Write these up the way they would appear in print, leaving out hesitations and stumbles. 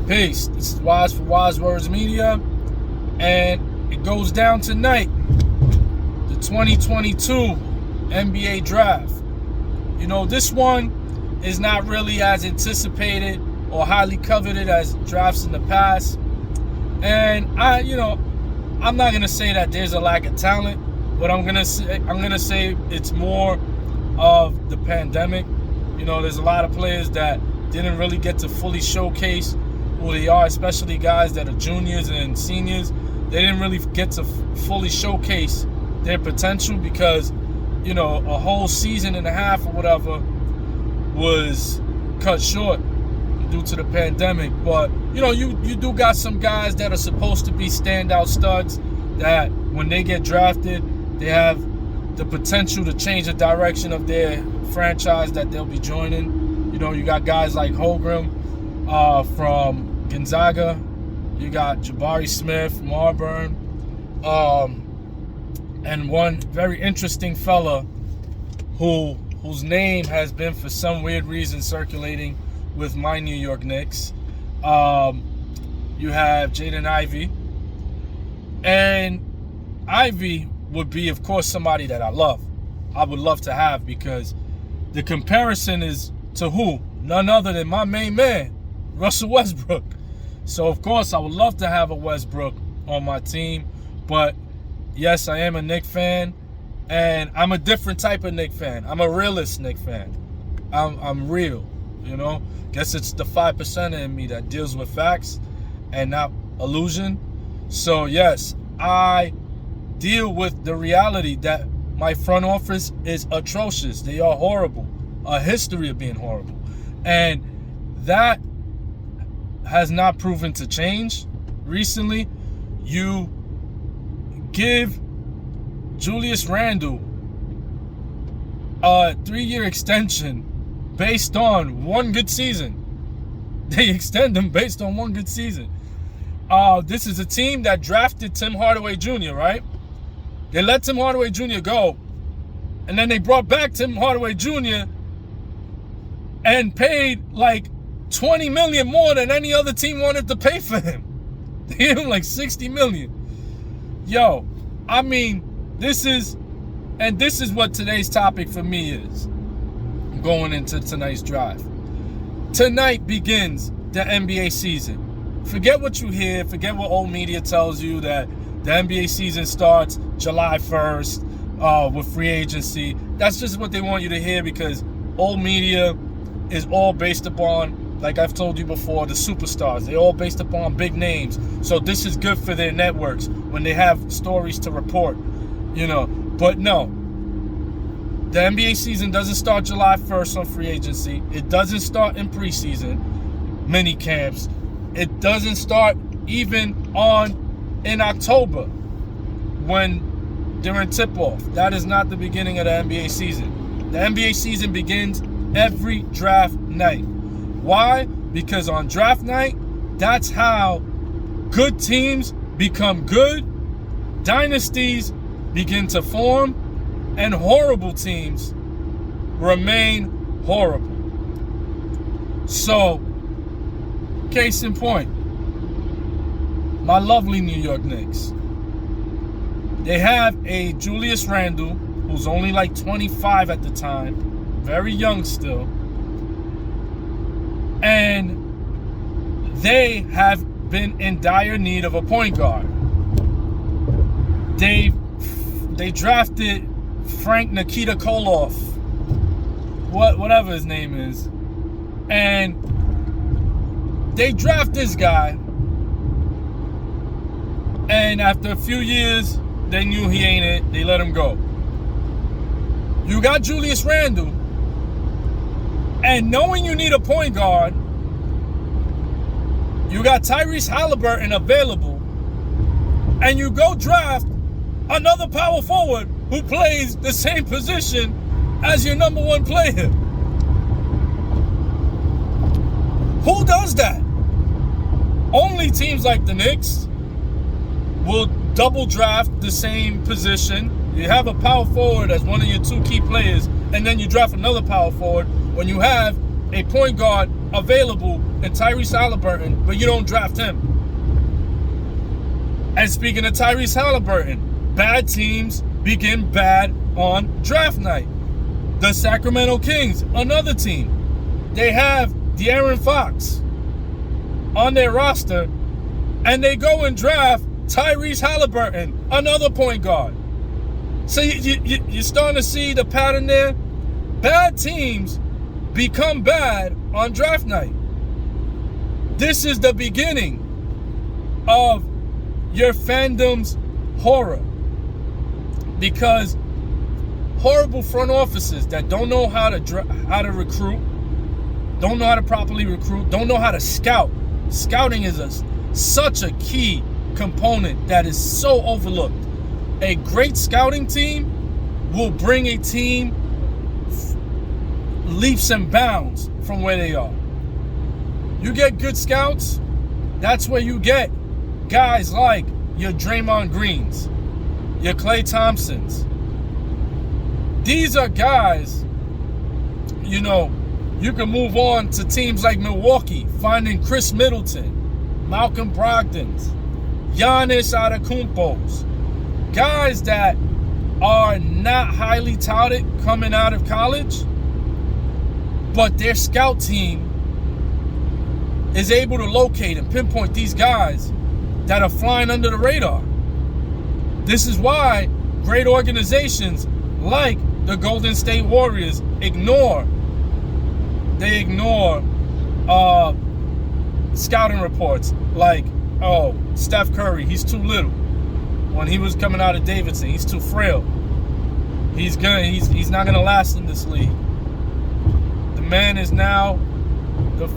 Peace. This is Wise for Wise Words Media, and it goes down tonight. The 2022 NBA Draft. You know, this one is not really as anticipated or highly coveted as drafts in the past. And I'm not gonna say that there's a lack of talent, but I'm gonna say it's more of the pandemic. You know, there's a lot of players that didn't really get to fully showcase who they are, especially guys that are juniors and seniors. They didn't really get to fully showcase their potential because, you know, a whole season and a half or whatever was cut short due to the pandemic. But, you know, you do got some guys that are supposed to be standout studs that when they get drafted, they have the potential to change the direction of their franchise that they'll be joining. You know, you got guys like Holmgren from Gonzaga. You got Jabari Smith from Auburn. And one very interesting fella whose name has been for some weird reason circulating with my New York Knicks. You have Jaden Ivey. And Ivey would be, of course, somebody that I would love to have, because the comparison is to who? None other than my main man, Russell Westbrook. So, of course, I would love to have a Westbrook on my team. But, yes, I am a Knicks fan. And I'm a different type of Knicks fan. I'm a realist Knicks fan. I'm real, you know. Guess it's the 5% in me that deals with facts and not illusion. So, yes, I deal with the reality that my front office is atrocious. They are horrible. A history of being horrible. And that has not proven to change recently. You give Julius Randle a 3-year extension based on one good season. They extend him based on one good season. This is a team that drafted Tim Hardaway Jr., right? They let Tim Hardaway Jr. go, and then they brought back Tim Hardaway Jr. and paid like $20 million more than any other team wanted to pay for him. They gave him like $60 million. Yo, I mean, this is what today's topic for me is going into tonight's drive. Tonight begins the NBA season. Forget what you hear, forget what old media tells you that the NBA season starts July 1st with free agency. That's just what they want you to hear, because old media is all based upon, like I've told you before, the superstars. They're all based upon big names. So this is good for their networks when they have stories to report, you know. But no, the NBA season doesn't start July 1st on free agency. It doesn't start in preseason, mini camps. It doesn't start even in October during tip-off. That is not the beginning of the NBA season. The NBA season begins every draft night. Why? Because on draft night, that's how good teams become good, dynasties begin to form, and horrible teams remain horrible. So, case in point, my lovely New York Knicks. They have a Julius Randle, who's only like 25 at the time, very young still. And they have been in dire need of a point guard. They drafted Frank Nikita Koloff, whatever his name is. And they draft this guy. And after a few years, they knew he ain't it. They let him go. You got Julius Randle. And knowing you need a point guard, you got Tyrese Halliburton available. And you go draft another power forward who plays the same position as your number one player. Who does that? Only teams like the Knicks will double draft the same position. You have a power forward as one of your two key players, and then you draft another power forward when you have a point guard available in Tyrese Halliburton, but you don't draft him. And speaking of Tyrese Halliburton, bad teams begin bad on draft night. The Sacramento Kings, another team, they have De'Aaron Fox on their roster, and they go and draft Tyrese Halliburton, another point guard. So you're starting to see the pattern there. Bad teams become bad on draft night. This is the beginning of your fandom's horror, because horrible front offices that don't know how to recruit, don't know how to properly recruit, don't know how to scout. Scouting is such a key component that is so overlooked. A great scouting team will bring a team leaps and bounds from where they are. You get good scouts, that's where you get guys like your Draymond Greens, your Klay Thompsons. These are guys, you can move on to teams like Milwaukee, finding Chris Middleton, Malcolm Brogdon's, Giannis Antetokounmpo's, guys that are not highly touted coming out of college, but their scout team is able to locate and pinpoint these guys that are flying under the radar. This is why great organizations like the Golden State Warriors ignore scouting reports like, oh, Steph Curry, he's too little. When he was coming out of Davidson, he's too frail. He's not gonna last in this league. The man is now the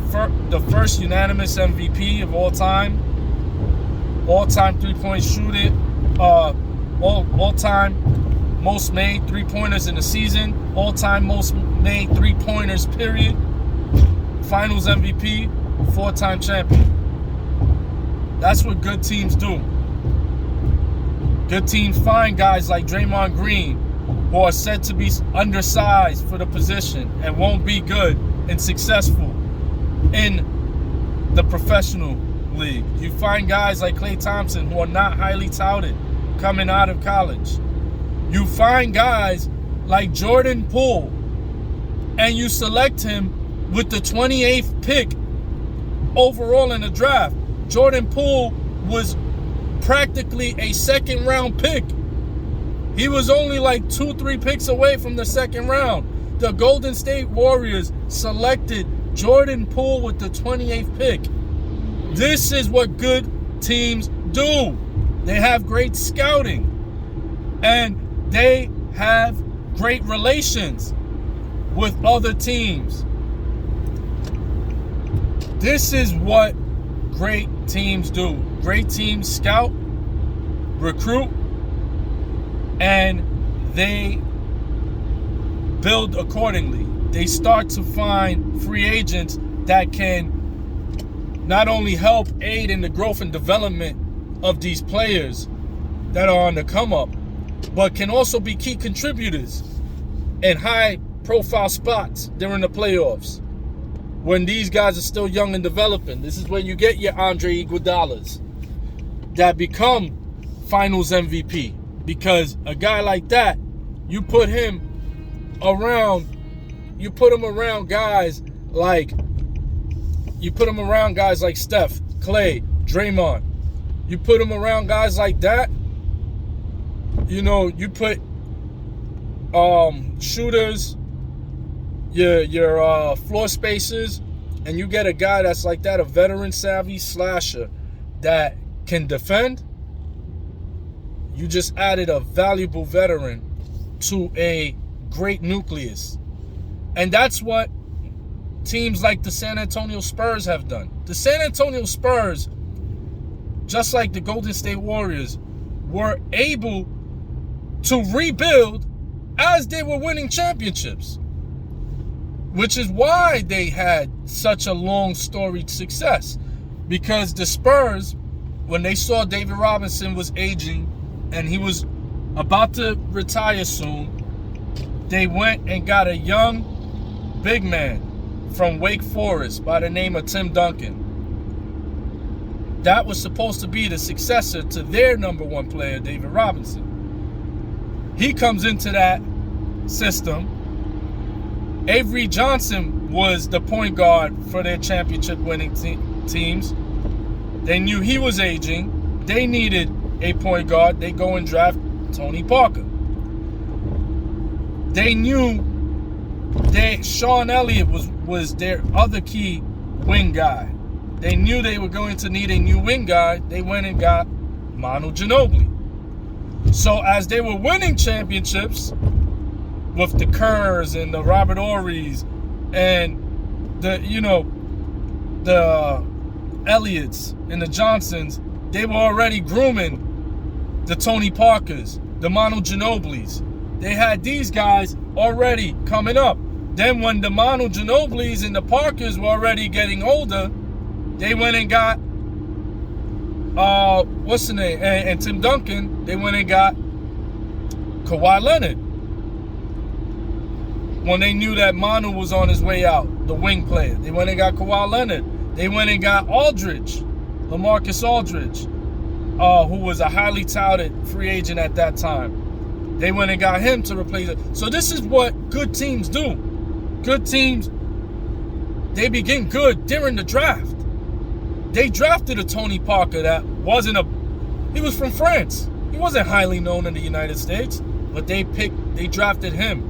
first unanimous MVP of all time three-point shooter, all-time most made three-pointers in the season, all-time most made three-pointers, period. Finals MVP, four-time champion. That's what good teams do. Good teams find guys like Draymond Green, who are said to be undersized for the position and won't be good and successful in the professional league. You find guys like Klay Thompson, who are not highly touted coming out of college. You find guys like Jordan Poole, and you select him with the 28th pick overall in the draft. Jordan Poole was practically a second-round pick. He was only like 2-3 picks away from the second round. The Golden State Warriors selected Jordan Poole with the 28th pick. This is what good teams do. They have great scouting, and they have great relations with other teams. This is what great teams do. Great teams scout, recruit, and they build accordingly. They start to find free agents that can not only help aid in the growth and development of these players that are on the come up, but can also be key contributors in high profile spots during the playoffs when these guys are still young and developing. This is when you get your Andre Iguodala's that become finals MVP, because a guy like that, you put him around guys like Steph, Klay, Draymond. You put him around guys like that, you put shooters, your floor spacers, and you get a guy that's like that, a veteran savvy slasher that can defend. You just added a valuable veteran to a great nucleus. And that's what teams like the San Antonio Spurs have done. The San Antonio Spurs, just like the Golden State Warriors, were able to rebuild as they were winning championships, which is why they had such a long storied success. Because the Spurs, when they saw David Robinson was aging and he was about to retire soon, they went and got a young big man, from Wake Forest by the name of Tim Duncan. That was supposed to be the successor to their number one player, David Robinson. He comes into that system. Avery Johnson was the point guard for their championship winning teams. They knew he was aging. They needed a point guard. They go and draft Tony Parker. They knew that Sean Elliott was their other key wing guy. They knew they were going to need a new wing guy. They went and got Manu Ginobili. So as they were winning championships with the Kerrs and the Robert Horrys and the Elliots and the Johnsons, they were already grooming the Tony Parkers, the Manu Ginobilis. They had these guys already coming up. Then when the Manu Ginobilis and the Parkers were already getting older, they went and got what's the name? And Tim Duncan, they went and got Kawhi Leonard. When they knew that Manu was on his way out, the wing player, they went and got Kawhi Leonard. They went and got Aldridge, LaMarcus Aldridge, who was a highly touted free agent at that time. They went and got him to replace it. So this is what good teams do. Good teams, they begin good during the draft. They drafted a Tony Parker that he was from France. He wasn't highly known in the United States, but they drafted him.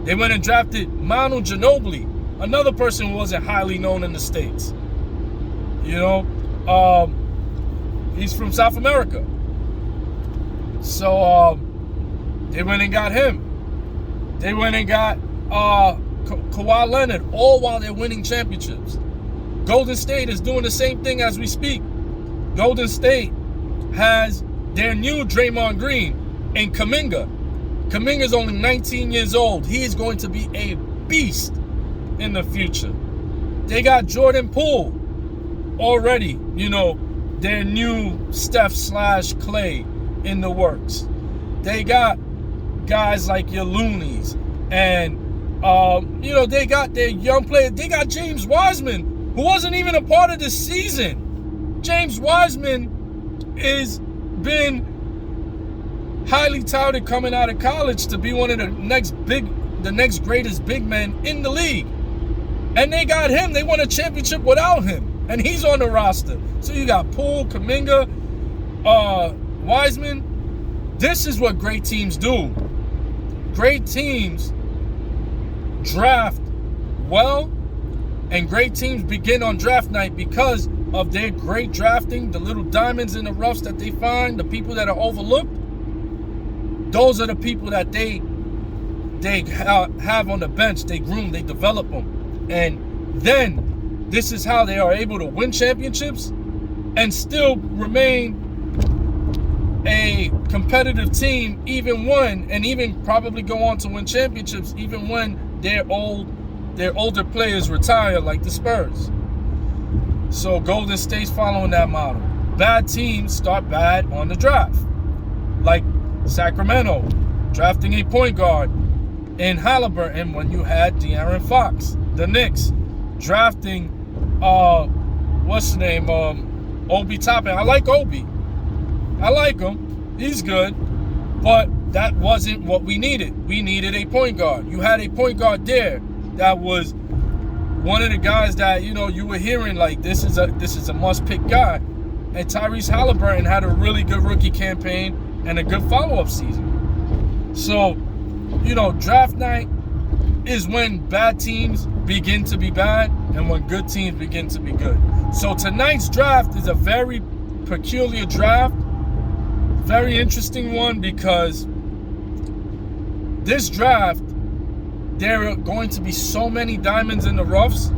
They went and drafted Manu Ginobili, another person who wasn't highly known in the States. He's from South America. So they went and got him. They went and got Kawhi Leonard, all while they're winning championships. Golden State is doing the same thing as we speak. Golden State has their new Draymond Green and Kuminga. Kuminga's only 19 years old. He is going to be a beast in the future. They got Jordan Poole already, their new Steph/Clay in the works. They got guys like your Loonies and, they got their young players. They got James Wiseman, who wasn't even a part of the season. James Wiseman has been highly touted coming out of college to be one of the next greatest big men in the league. And they got him. They won a championship without him. And he's on the roster. So you got Poole, Kuminga, Wiseman. This is what great teams do. Great teams draft well, and great teams begin on draft night because of their great drafting, the little diamonds in the roughs that they find, the people that are overlooked. Those are the people that they have on the bench. They groom, they develop them. And then this is how they are able to win championships and still remain a competitive team even probably go on to win championships even when their older players retire, like the Spurs. So Golden State's following that model. Bad teams start bad on the draft. Like Sacramento, drafting a point guard in Halliburton when you had De'Aaron Fox. The Knicks, drafting, Obi Toppin. I like Obi. I like him. He's good. But that wasn't what we needed. We needed a point guard. You had a point guard there that was one of the guys that, you were hearing like this is a must-pick guy. And Tyrese Halliburton had a really good rookie campaign and a good follow-up season. So, draft night is when bad teams begin to be bad and when good teams begin to be good. So tonight's draft is a very peculiar draft. Very interesting one because this draft, there are going to be so many diamonds in the roughs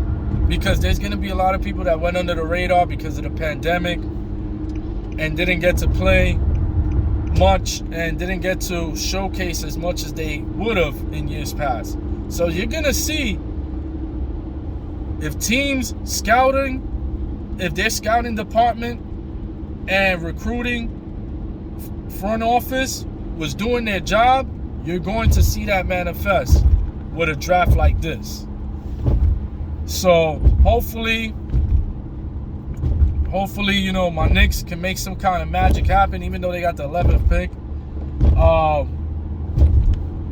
because there's going to be a lot of people that went under the radar because of the pandemic and didn't get to play much and didn't get to showcase as much as they would have in years past. So you're going to see if teams scouting, if their scouting department and recruiting front office was doing their job, you're going to see that manifest with a draft like this. So hopefully, my Knicks can make some kind of magic happen, even though they got the 11th pick.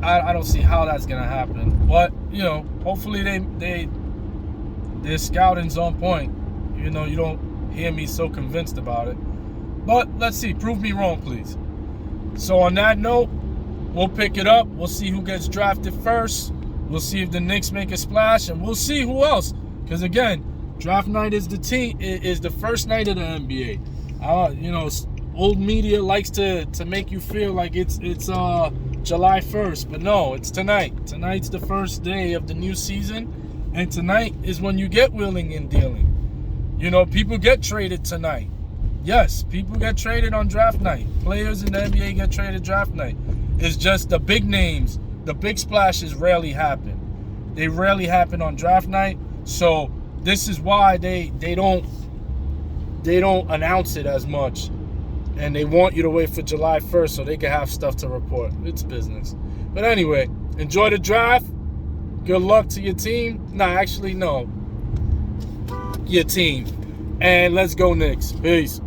I don't see how that's gonna happen, but hopefully their scouting's on point. You don't hear me so convinced about it, but let's see. Prove me wrong, please. So on that note, we'll pick it up. We'll see who gets drafted first. We'll see if the Knicks make a splash, and we'll see who else. Because again, draft night is the first night of the NBA. Old media likes to make you feel like it's July 1st, but no, it's tonight. Tonight's the first day of the new season, and tonight is when you get wheeling and dealing. People get traded tonight. Yes, people get traded on draft night. Players in the NBA get traded draft night. It's just the big names, the big splashes rarely happen. They rarely happen on draft night. So this is why they don't announce it as much. And they want you to wait for July 1st so they can have stuff to report. It's business. But anyway, enjoy the draft. Good luck to your team. No. Your team. And let's go Knicks. Peace.